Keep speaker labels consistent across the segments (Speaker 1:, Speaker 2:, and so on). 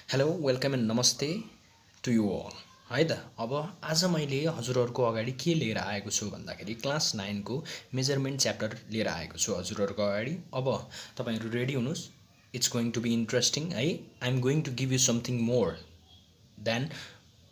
Speaker 1: Hello welcome and नमस्ते to you all है त। अब आज मैले हजुरहरूको अगाडि के लिएर आएको छु भन्दाखेरि क्लास 9 को मेजरमेन्ट च्याप्टर लिएर आएको छु हजुरहरूको अगाडि। अब तपाईँहरू रेडी हुनुहोस्, it's going to be interesting है। I am going to give you something more than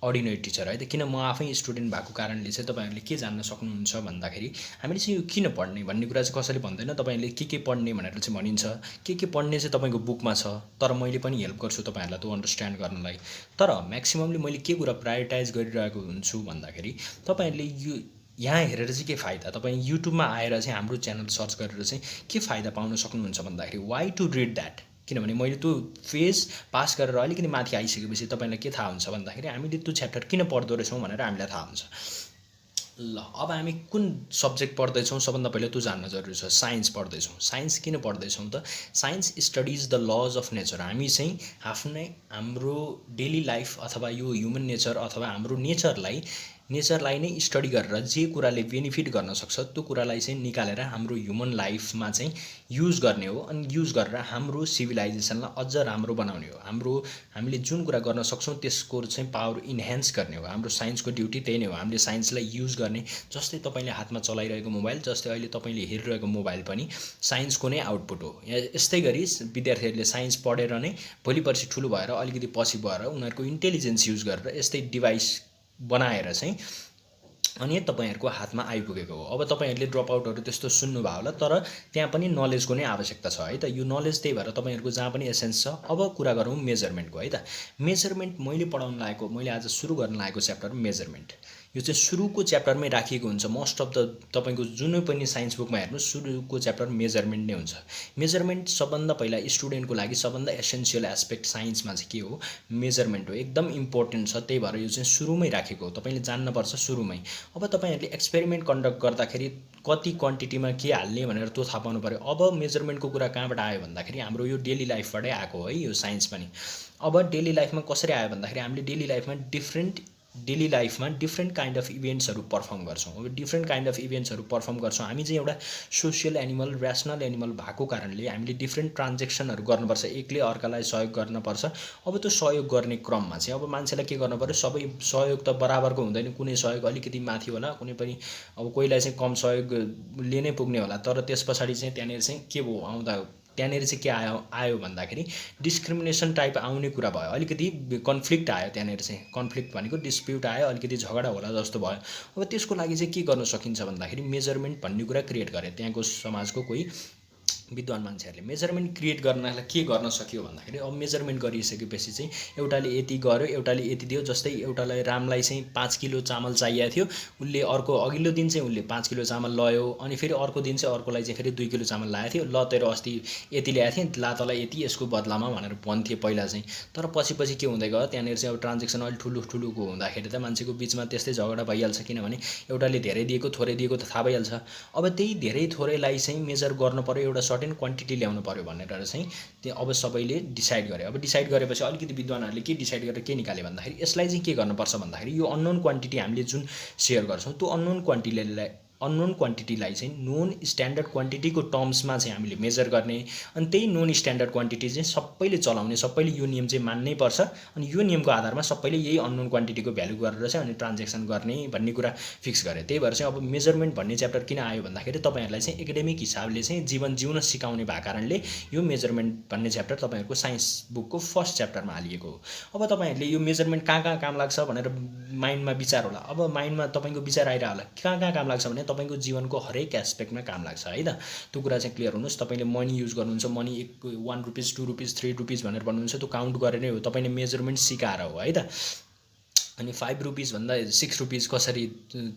Speaker 1: ordinary teacher है त। किन म आफै स्टुडेन्ट भएको कारणले चाहिँ तपाईँहरूले के जान्न सक्नुहुन्छ भन्दाखेरि हामीले चाहिँ यो किन पढ्ने भन्ने कुरा चाहिँ कसैले भन्दैन। तपाईँहरूले के पढ्ने भनेर चाहिँ भनिन्छ, के पढ्ने चाहिँ तपाईँको बुकमा छ, तर मैले पनि हेल्प गर्छु तपाईँहरूलाई त्यो अन्डरस्ट्यान्ड गर्नलाई। तर म्याक्सिममली मैले के कुरा प्रायोरिटाइज गरिरहेको हुन्छु भन्दाखेरि तपाईँहरूले यो यहाँ हेरेर चाहिँ के फाइदा, तपाईँ युट्युबमा आएर चाहिँ हाम्रो च्यानल सर्च गरेर चाहिँ के फाइदा पाउन सक्नुहुन्छ भन्दाखेरि वाइ टु रिड द्याट। किनभने मैले त्यो फेज पास गरेर अलिकति माथि आइसकेपछि तपाईँलाई के थाहा हुन्छ भन्दाखेरि हामीले त्यो च्याप्टर किन पढ्दो रहेछौँ भनेर हामीलाई थाहा हुन्छ। ल अब हामी कुन सब्जेक्ट पढ्दैछौँ सबभन्दा पहिला त्यो जान्न जरुरी छ। साइन्स पढ्दैछौँ। साइन्स किन पढ्दैछौँ त? Science studies the lodge of nature. हामी चाहिँ आफ्नै हाम्रो डेली लाइफ अथवा यो ह्युमन नेचर अथवा हाम्रो नेचरलाई नै स्टडी गरेर जे कुराले बेनिफिट गर्न सक्छ त्यो कुरालाई चाहिँ निकालेर हाम्रो ह्युमन लाइफमा चाहिँ युज गर्ने हो। अनि युज गरेर हाम्रो सिभिलाइजेसनलाई अझ राम्रो बनाउने हो। हामीले जुन कुरा गर्न सक्छौँ त्यसको चाहिँ पावर इन्हान्स गर्ने हो। हाम्रो साइन्सको ड्युटी त्यही नै हो, हामीले साइन्सलाई युज गर्ने। जस्तै तपाईँले हातमा चलाइरहेको मोबाइल, जस्तै अहिले तपाईँले हेरिरहेको मोबाइल पनि साइन्सको नै आउटपुट हो। यस्तै गरी विद्यार्थीहरूले साइन्स पढेर नै भोलि पर्सि ठुलो भएर अलिकति पछि भएर उनीहरूको इन्टेलिजेन्स युज गरेर यस्तै डिभाइस बनाएर चाहिँ अनि तपाईँहरूको हातमा आइपुगेको हो। अब तपाईँहरूले ड्रप आउटहरू त्यस्तो सुन्नुभयो होला, तर त्यहाँ पनि नलेजको नै आवश्यकता छ है त। यो नलेज त्यही भएर तपाईँहरूको जहाँ पनि एसेन्स छ। अब कुरा गरौँ मेजरमेन्टको है त। मेजरमेन्ट मैले आज सुरु गर्न लागेको च्याप्टर मेजरमेन्ट। यो चाहिँ सुरुको च्याप्टरमै राखिएको हुन्छ। मोस्ट अफ द तपाईँको जुनै पनि साइन्स बुकमा हेर्नुहोस् सुरुको च्याप्टर मेजरमेन्ट नै हुन्छ। मेजरमेन्ट सबभन्दा पहिला स्टुडेन्टको लागि सबभन्दा एसेन्सियल एस्पेक्ट साइन्समा चाहिँ के हो? मेजरमेन्ट हो। एकदम इम्पोर्टेन्ट छ, त्यही भएर यो चाहिँ सुरुमै राखेको हो। तपाईँले जान्नुपर्छ सुरुमै। अब तपाईँहरूले एक्सपेरिमेन्ट कन्डक्ट गर्दाखेरि कति क्वान्टिटीमा के हाल्ने भनेर त्यो थाहा पाउनु पऱ्यो। अब मेजरमेन्टको कुरा कहाँबाट आयो भन्दाखेरि हाम्रो यो डेली लाइफबाटै आएको हो है यो साइन्स पनि। अब डेली लाइफमा कसरी आयो भन्दाखेरि हामीले डेली लाइफमा डिफ्रेन्ट काइन्ड अफ इभेन्ट्सहरू पर्फर्म गर्छौँ। अब डिफ्रेन्ट काइन्ड अफ इभेन्ट्सहरू पर्फर्म गर्छौँ। हामी चाहिँ एउटा सोसियल एनिमल, ऱ्यासनल एनिमल भएको कारणले हामीले डिफ्रेन्ट ट्रान्जेक्सनहरू गर्नुपर्छ, एकले अर्कालाई सहयोग गर्नुपर्छ। अब त्यो सहयोग गर्ने क्रममा चाहिँ अब मान्छेलाई के गर्नु पऱ्यो? सबै सहयोग त बराबरको हुँदैन, कुनै सहयोग अलिकति माथि होला, कुनै पनि अब कोहीलाई चाहिँ कम सहयोग लिनै पुग्ने होला। तर त्यस पछाडि चाहिँ त्यहाँनिर चाहिँ के भयो आउँदा त्यहाँनिर चाहिँ के आयो भन्दाखेरि डिस्क्रिमिनेसन टाइप आउने कुरा भयो। अलिकति कन्फ्लिक्ट आयो त्यहाँनिर चाहिँ। कन्फ्लिक्ट भनेको डिस्प्युट आयो, अलिकति झगडा होला जस्तो भयो। अब त्यसको लागि चाहिँ के गर्न सकिन्छ भन्दाखेरि मेजरमेन्ट भन्ने कुरा क्रिएट गरे त्यहाँको समाजको कोही विद्वान मान्छेहरूले। मेजरमेन्ट क्रिएट गर्नलाई के गर्न सक्यो भन्दाखेरि अब मेजरमेन्ट गरिसकेपछि चाहिँ एउटाले यति गर्यो, एउटाले यति दियो। जस्तै एउटालाई रामलाई चाहिँ 5 किलो चामल चाहिएको थियो, उसले अर्को अघिल्लो दिन चाहिँ उसले 5 किलो चामल लयो। अनि फेरि अर्को दिन चाहिँ अर्कोलाई चाहिँ फेरि 2 किलो चामल ल्याएको थियो। ल तेरो अस्ति यति ल्याएको थिएँ, ला तँलाई यति यसको बदलामा भनेर भन्थे पहिला चाहिँ। तर पछि के हुँदै गयो त्यहाँनिर चाहिँ अब ट्रान्जेक्सन अलिक ठुलोको हुँदाखेरि त मान्छेको बिचमा त्यस्तै झगडा भइहाल्छ। किनभने एउटाले धेरै दिएको थोरै दिएको त थाहा भइहाल्छ। अब त्यही धेरै थोरैलाई चाहिँ मेजर गर्नु पर्यो, एउटा सर्टेन क्वान्टिटी ल्याउनु पर्यो भनेर चाहिँ त्यो अब सबैले डिसाइड गरे। अब डिसाइड गरेपछि अलिकति विद्वानहरूले के डिसाइड गरेर के निकाले भन्दाखेरि यसलाई चाहिँ के गर्नुपर्छ भन्दाखेरि यो अननोन क्वान्टिटी हामीले जुन सेयर गर्छौँ त्यो अननोन क्वान्टिटीलाई चाहिँ नोन स्ट्यान्डर्ड क्वान्टिटीको टर्म्समा चाहिँ हामीले मेजर गर्ने। अनि त्यही नोन स्ट्यान्डर्ड क्वान्टिटी चाहिँ सबैले चलाउने, सबैले यो नियम चाहिँ मान्नै पर्छ। अनि यो नियमको आधारमा सबैले यही अननोन क्वान्टिटीको भ्यालु गरेर चाहिँ अनि ट्रान्जेक्सन गर्ने भन्ने कुरा फिक्स गरे। त्यही भएर चाहिँ अब मेजरमेन्ट भन्ने च्याप्टर किन आयो भन्दाखेरि तपाईँहरूलाई चाहिँ एकाडेमिक हिसाबले चाहिँ जीवन जिउन सिकाउने भएको कारणले यो मेजरमेन्ट भन्ने च्याप्टर तपाईँहरूको साइन्स बुकको फर्स्ट च्याप्टरमा हालिएको हो। अब तपाईँहरूले यो मेजरमेन्ट कहाँ काम लाग्छ भनेर माइन्डमा विचार होला। अब माइन्डमा तपाईँको विचार आइरह होला कहाँ काम लाग्छ भने तपाईँको जीवनको हरेक एस्पेक्टमा काम लाग्छ है त। त्यो कुरा चाहिँ क्लियर हुनुहोस्। तपाईँले मनी युज गर्नुहुन्छ, मनी 1 रुपिस 2 रुपिस 3 रुपिस भनेर भन्नुहुन्छ, त्यो काउन्ट गरेर नै हो। तपाईँले मेजरमेन्ट सिकाएर हो है त। अनि 5 रुपिस भन्दा 6 रुपिस कसरी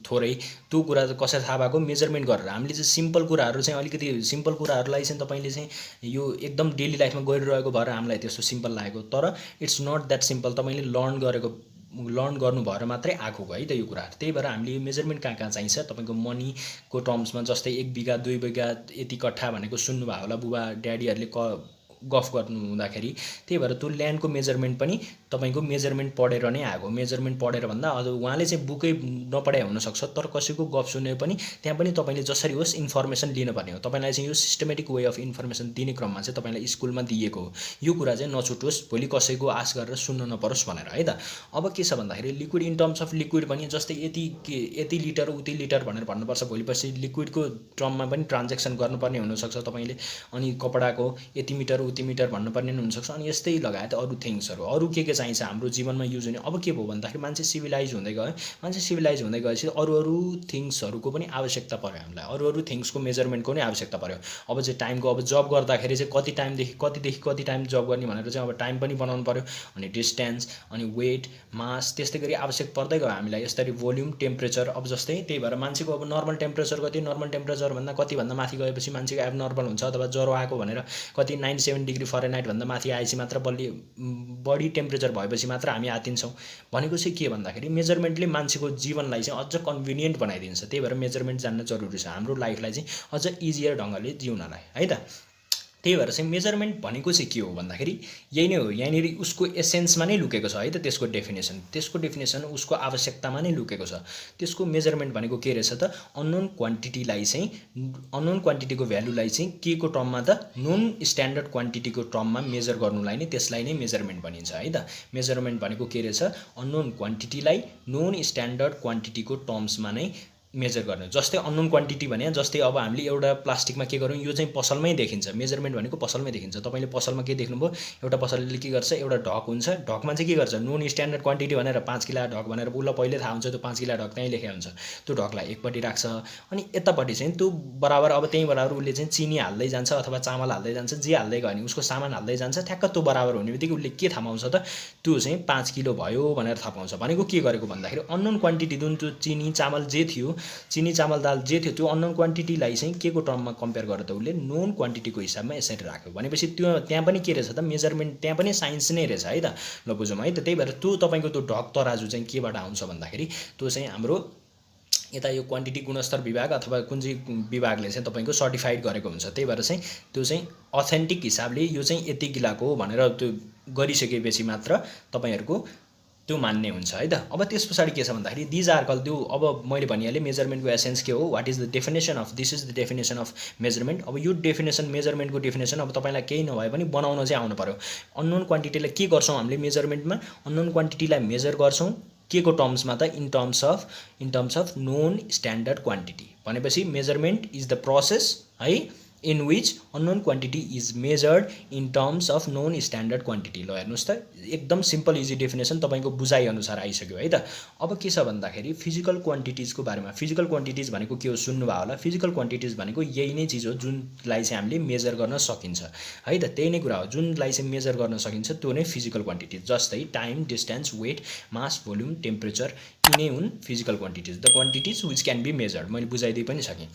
Speaker 1: थोरै त्यो कुरा कसरी थाहा भएको? मेजरमेन्ट गरेर। हामीले चाहिँ सिम्पल कुराहरू चाहिँ अलिकति सिम्पल कुराहरूलाई चाहिँ तपाईँले चाहिँ यो एकदम डेली लाइफमा गरिरहेको भएर हामीलाई त्यस्तो सिम्पल लागेको, तर इट्स नट द्याट सिम्पल। तपाईँले लर्न गर्नु भएर मात्रै आएको है त यो कुराहरू। त्यही भएर हामीले यो मेजरमेन्ट कहाँ चाहिन्छ तपाईँको मनीको टर्म्समा। जस्तै 1 बिघा 2 बिघा यति कट्ठा भनेको सुन्नुभयो होला, बुबा ड्याडीहरूले गफ गर्नु हुँदाखेरि त्यही भएर त्यो ल्यान्डको मेजरमेन्ट पनि तपाईँको मेजरमेन्ट पढेर नै आएको मेजरमेन्ट पढेर भन्दा अझ उहाँले चाहिँ बुकै नपढाइ हुनसक्छ तर कसैको गफ सुने पनि त्यहाँ पनि तपाईँले जसरी होस् इन्फर्मेसन लिनुपर्ने हो तपाईँलाई चाहिँ यो सिस्टमेटिक वे अफ इन्फर्मेसन दिने क्रममा चाहिँ तपाईँलाई स्कुलमा दिएको हो यो कुरा चाहिँ नछुटोस् भोलि कसैको आश गरेर सुन्न नपरोस् भनेर है त अब के छ भन्दाखेरि liquid in terms of liquid पनि जस्तै यति लिटर उति लिटर भनेर भन्नुपर्छ भोलिपछि लिक्विडको टर्ममा पनि ट्रान्जेक्सन गर्नुपर्ने हुनसक्छ तपाईँले अनि कपडाको यति मिटर उति मिटर भन्नुपर्ने हुनसक्छ अनि यस्तै लगायत अरू थिङ्सहरू अरू के चाहिन्छ हाम्रो जीवनमा युज हुने अब के भयो भन्दाखेरि मान्छे सिभिलाइज हुँदै गयो मान्छे सिभिलाइज हुँदै गएपछि अरू थिङ्सहरूको पनि आवश्यकता पर्यो हामीलाई अरू थिङ्सको मेजरमेन्टको नै आवश्यकता पर्यो अब चाहिँ टाइमको अब जब गर्दाखेरि चाहिँ कतिदेखि कति टाइम जब गर्ने भनेर चाहिँ अब टाइम पनि बनाउनु पर्यो अनि डिस्टेन्स अनि वेट मास त्यस्तै गरी आवश्यक पर्दै गयो हामीलाई यसरी भोल्युम टेम्परेचर अब जस्तै त्यही भएर मान्छेको अब नर्मल टेम्परेचर कति नर्मल टेम्परेचरभन्दा कतिभन्दा माथि गएपछि मान्छेको एबनर्मल हुन्छ अथवा ज्वरो आएको भनेर कति 97 डिग्री फरेनहाइट भन्दा माथि आएपछि मात्र बढी टेम्परेचर भएपछि मात्र हामी आतिन्छौँ भनेको चाहिँ के भन्दाखेरि मेजरमेन्टले मान्छेको जीवनलाई चाहिँ अझ कन्भिनियन्ट बनाइदिन्छ त्यही भएर मेजरमेन्ट जान्न जरुरी छ हाम्रो लाइफलाई चाहिँ अझ इजियर ढङ्गले जिउनलाई है त त्यही भएर चाहिँ मेजरमेन्ट भनेको चाहिँ के हो भन्दाखेरि यही नै हो यहाँनिर उसको एसेन्समा नै लुकेको छ है त त्यसको डेफिनेसन उसको आवश्यकतामा नै लुकेको छ त्यसको मेजरमेन्ट भनेको के रहेछ त अननोन क्वान्टिटीलाई चाहिँ अननोन क्वान्टिटीको भ्यालुलाई चाहिँ के को टर्ममा त नोन स्ट्यान्डर्ड क्वान्टिटीको टर्ममा मेजर गर्नुलाई नै त्यसलाई नै मेजरमेन्ट भनिन्छ है त मेजरमेन्ट भनेको के रहेछ अननोन क्वान्टिटीलाई नोन स्ट्यान्डर्ड क्वान्टिटीको टर्म्समा नै मेजर गर्ने जस्तै अननोन क्वान्टिटी भने जस्तै अब हामीले एउटा प्लास्टिकमा के गरौँ यो चाहिँ पसलमै देखिन्छ मेजरमेन्ट भनेको पसलमै देखिन्छ तपाईँले पसलमा के देख्नुभयो एउटा पसलले के गर्छ एउटा ढक हुन्छ ढकमा चाहिँ के गर्छ नोन स्ट्यान्डर्ड क्वान्टिटी भनेर 5 किलो ढक भनेर उसलाई पहिले थाहा हुन्छ त्यो 5 किलो ढक त्यहीँ लेखेको हुन्छ त्यो ढकलाई एकपट्टि राख्छ अनि यतापट्टि चाहिँ त्यो बराबर अब त्यही बराबर उसले चाहिँ चिनी हाल्दै जान्छ अथवा चामल हाल्दै जान्छ जे हाल्दै गयो भने उसको सामान हाल्दै जान्छ ठ्याक्क त्यो बराबर हुने बित्तिकै उसले के थाहा पाउँछ त त्यो चाहिँ 5 किलो भयो भनेर थाहा पाउँछ भनेको के गरेको भन्दाखेरि अननोन क्वान्टिटी जुन त्यो चिनी चामल जे थियो चिनी चामल दाल जे थियो त्यो अननोन क्वान्टिटीलाई चाहिँ के को टर्ममा कम्पेयर गरेर त उसले नोन क्वान्टिटीको हिसाबमा यसरी राख्यो भनेपछि त्यो त्यहाँ पनि के रहेछ त मेजरमेन्ट त्यहाँ पनि साइन्स नै रहेछ है त ल बुझौँ है त त्यही भएर त्यो तपाईँको त्यो ढक तराजु चाहिँ केबाट आउँछ भन्दाखेरि त्यो चाहिँ हाम्रो यता यो क्वान्टिटी गुणस्तर विभाग अथवा कुन चाहिँ विभागले चाहिँ तपाईँको सर्टिफाइड गरेको हुन्छ त्यही भएर चाहिँ त्यो चाहिँ अथेन्टिक हिसाबले यो चाहिँ यति किलोको हो भनेर त्यो गरिसकेपछि मात्र तपाईँहरूको त्यो मान्ने हुन्छ है त अब त्यस पछाडि के छ भन्दाखेरि दिज आर कल त्यो अब मैले भनिहालेँ मेजरमेन्टको एसेन्स के हो what is the definition of this is the definition of measurement अब यो डेफिनेसन मेजरमेन्टको डेफिनेसन अब तपाईँलाई केही नभए पनि बनाउन चाहिँ आउनु पर्यो अननोन क्वान्टिटीलाई के गर्छौँ हामीले मेजरमेन्टमा अननोन क्वान्टिटीलाई मेजर गर्छौँ के को टर्म्समा त in terms of known standard quantity भनेपछि मेजरमेन्ट इज द प्रोसेस है in which unknown quantity is measured in terms of known standard quantity ल हेर्नुस् त एकदम सिम्पल इजी डेफिनेसन तपाईको बुझाइ अनुसार आइसक्यो है त अब के छ भन्दाखेरि फिजिकल क्वान्टिटिजको बारेमा फिजिकल क्वान्टिटिज भनेको के हो सुन्नुभयो होला फिजिकल क्वान्टिटिज भनेको यही नै चिज हो जुनलाई चाहिँ हामीले मेजर गर्न सकिन्छ है त त्यही नै कुरा हो जुनलाई चाहिँ मेजर गर्न सकिन्छ त्यो नै फिजिकल क्वान्टिटिज जस्तै time distance weight mass volume temperature यिनै हुन् physical quantities the quantities which can be measured मैले बुझाइदिइ पनि सकेँ